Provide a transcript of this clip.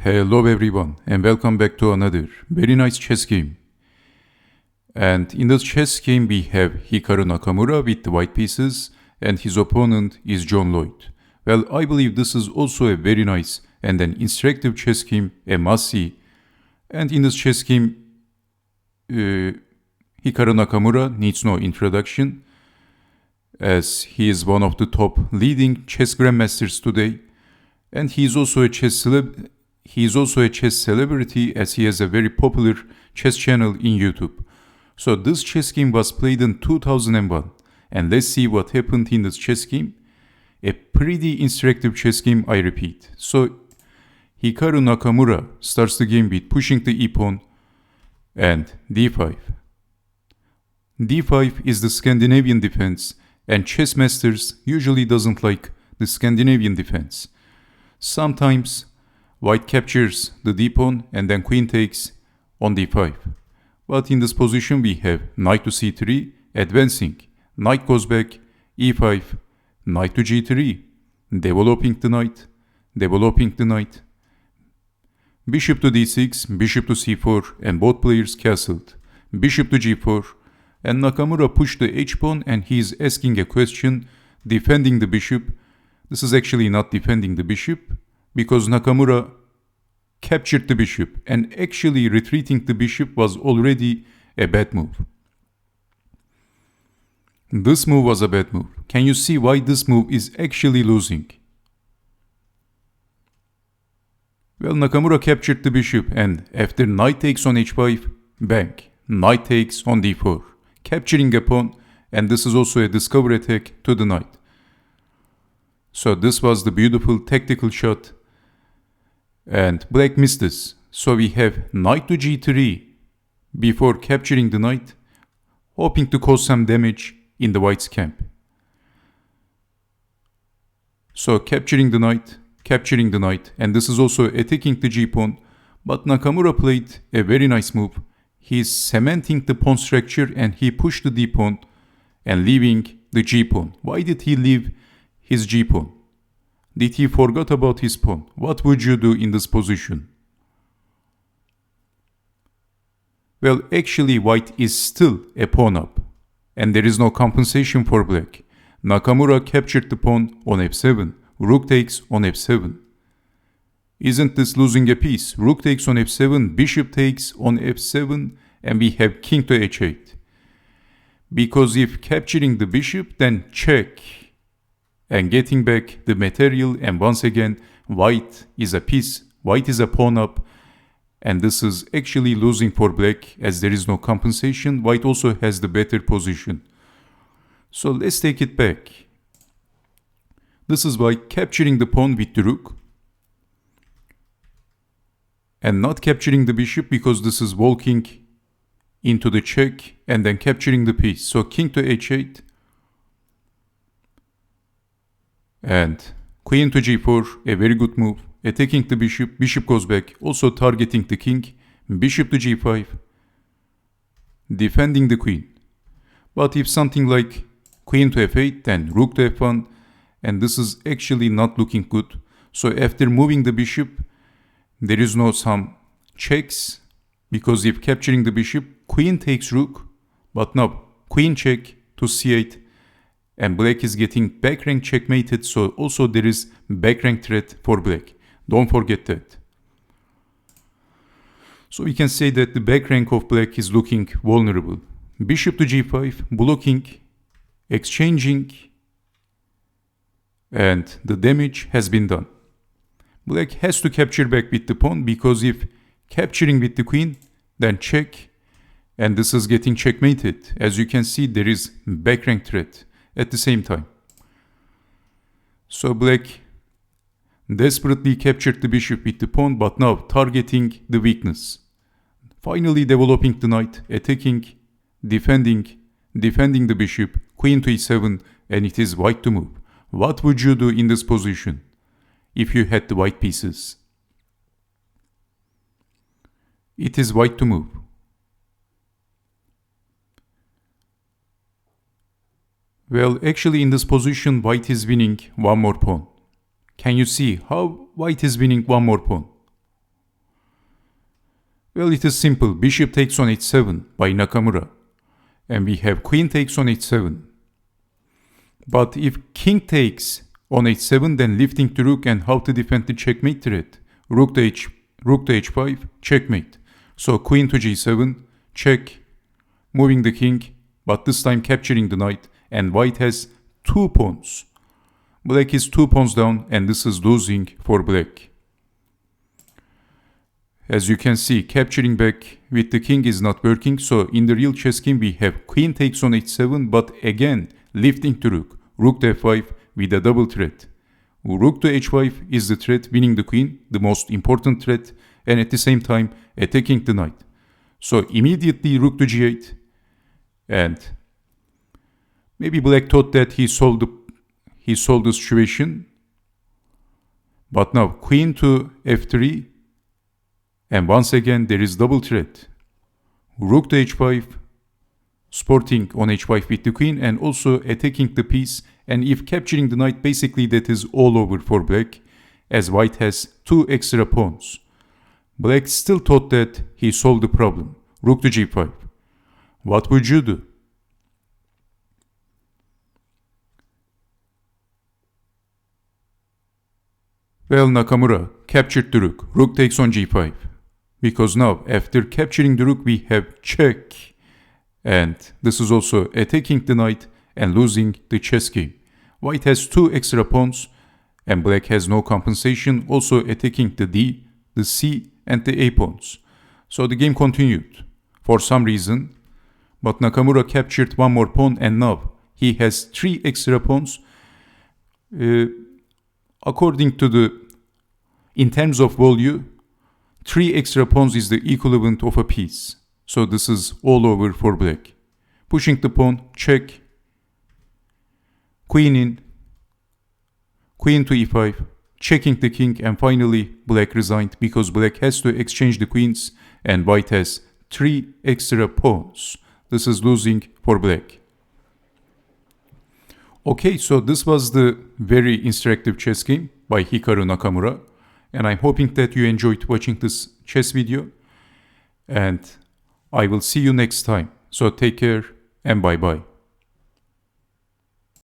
Hello everyone and welcome back to another very nice chess game. And in this chess game we have Hikaru Nakamura with the white pieces and his opponent is John Loyte. Well, I believe this is also a very nice and an instructive chess game, a must-see. And in this chess game, Hikaru Nakamura needs no introduction, as he is one of the top leading chess grandmasters today, and he is also a chess celebrity, as he has a very popular chess channel in YouTube. So this chess game was played in 2001, and let's see what happened in this chess game. A pretty instructive chess game, I repeat. So Hikaru Nakamura starts the game with pushing the e-pawn and d5. d5 is the Scandinavian defense, and chess masters usually doesn't like the Scandinavian defense. Sometimes white captures the d-pawn and then queen takes on d5. But in this position we have knight to c3, advancing, knight goes back, e5, knight to g3, developing the knight, bishop to d6, bishop to c4, and both players castled, bishop to g4, and Nakamura pushed the h-pawn and he is asking a question, defending the bishop. This is actually not defending the bishop, because Nakamura captured the bishop, and actually retreating the bishop was already a bad move. This move was a bad move. Can you see why this move is actually losing? Well, Nakamura captured the bishop, and after knight takes on h5, bang, knight takes on d4, capturing a pawn, and this is also a discover attack to the knight. So this was the beautiful tactical shot, and black missed this. So we have knight to g3 before capturing the knight, hoping to cause some damage in the white's camp. So capturing the knight, and this is also attacking the g-pawn, but Nakamura played a very nice move. He is cementing the pawn structure and he pushed the d-pawn and leaving the g-pawn. Why did he leave his g-pawn? Did he forget about his pawn? What would you do in this position? Well, actually white is still a pawn up, and there is no compensation for black. Nakamura captured the pawn on f7, rook takes on f7. Isn't this losing a piece? Rook takes on f7, bishop takes on f7, and we have king to h8. Because if capturing the bishop, then check and getting back the material, and once again white is a piece, white is a pawn up, and this is actually losing for black as there is no compensation. White also has the better position. So let's take it back. This is why capturing the pawn with the rook and not capturing the bishop, because this is walking into the check and then capturing the piece. So king to h8 and queen to g4, a very good move, attacking the bishop, bishop goes back, also targeting the king, bishop to g5, defending the queen. But if something like queen to f8, then rook to f1, and this is actually not looking good. So after moving the bishop, there is no some checks, because if capturing the bishop, queen takes rook, but now queen check to c8, and black is getting back rank checkmated, so also there is back rank threat for black. Don't forget that. So we can say that the back rank of black is looking vulnerable. Bishop to g5, blocking, exchanging, and the damage has been done. Black has to capture back with the pawn, because if capturing with the queen, then check, and this is getting checkmated. As you can see, there is back rank threat at the same time. So black desperately captured the bishop with the pawn, but now targeting the weakness. Finally developing the knight, attacking, defending the bishop, queen to e7, and it is white to move. What would you do in this position if you had the white pieces? It is white to move. Well, actually in this position white is winning one more pawn. Can you see how white is winning one more pawn? Well, it is simple. Bishop takes on h7 by Nakamura. And we have queen takes on h7. But if king takes on h7, then lifting the rook, and how to defend the checkmate threat? Rook to h5, checkmate. So queen to g7, check, moving the king, but this time capturing the knight, and white has 2 pawns. Black is 2 pawns down, and this is losing for black. As you can see, capturing back with the king is not working, so in the real chess game we have queen takes on h7, but again lifting the rook to f5 with a double threat. Rook to h5 is the threat, winning the queen, the most important threat, and at the same time attacking the knight. So immediately rook to g8, and maybe black thought that he solved the situation, but now queen to f3, and once again there is double threat. Rook to h5, sporting on h5 with the queen, and also attacking the piece, and if capturing the knight, basically that is all over for black, as white has 2 extra pawns. Black still thought that he solved the problem. Rook to g5. What would you do? Well, Nakamura captured the rook. Rook takes on g5. Because now, after capturing the rook, we have check. And this is also attacking the knight and losing the chess game. White has 2 extra pawns, and black has no compensation, also attacking the d, the c, and the a pawns. So the game continued for some reason, but Nakamura captured 1 more pawn, and now he has 3 extra pawns. According to in terms of value, 3 extra pawns is the equivalent of a piece. So this is all over for black. Pushing the pawn, check, queen in, queen to e5, checking the king, and finally black resigned because black has to exchange the queens and white has 3 extra pawns. This is losing for black. Okay, so this was the very instructive chess game by Hikaru Nakamura, and I'm hoping that you enjoyed watching this chess video, and I will see you next time. So take care and bye bye.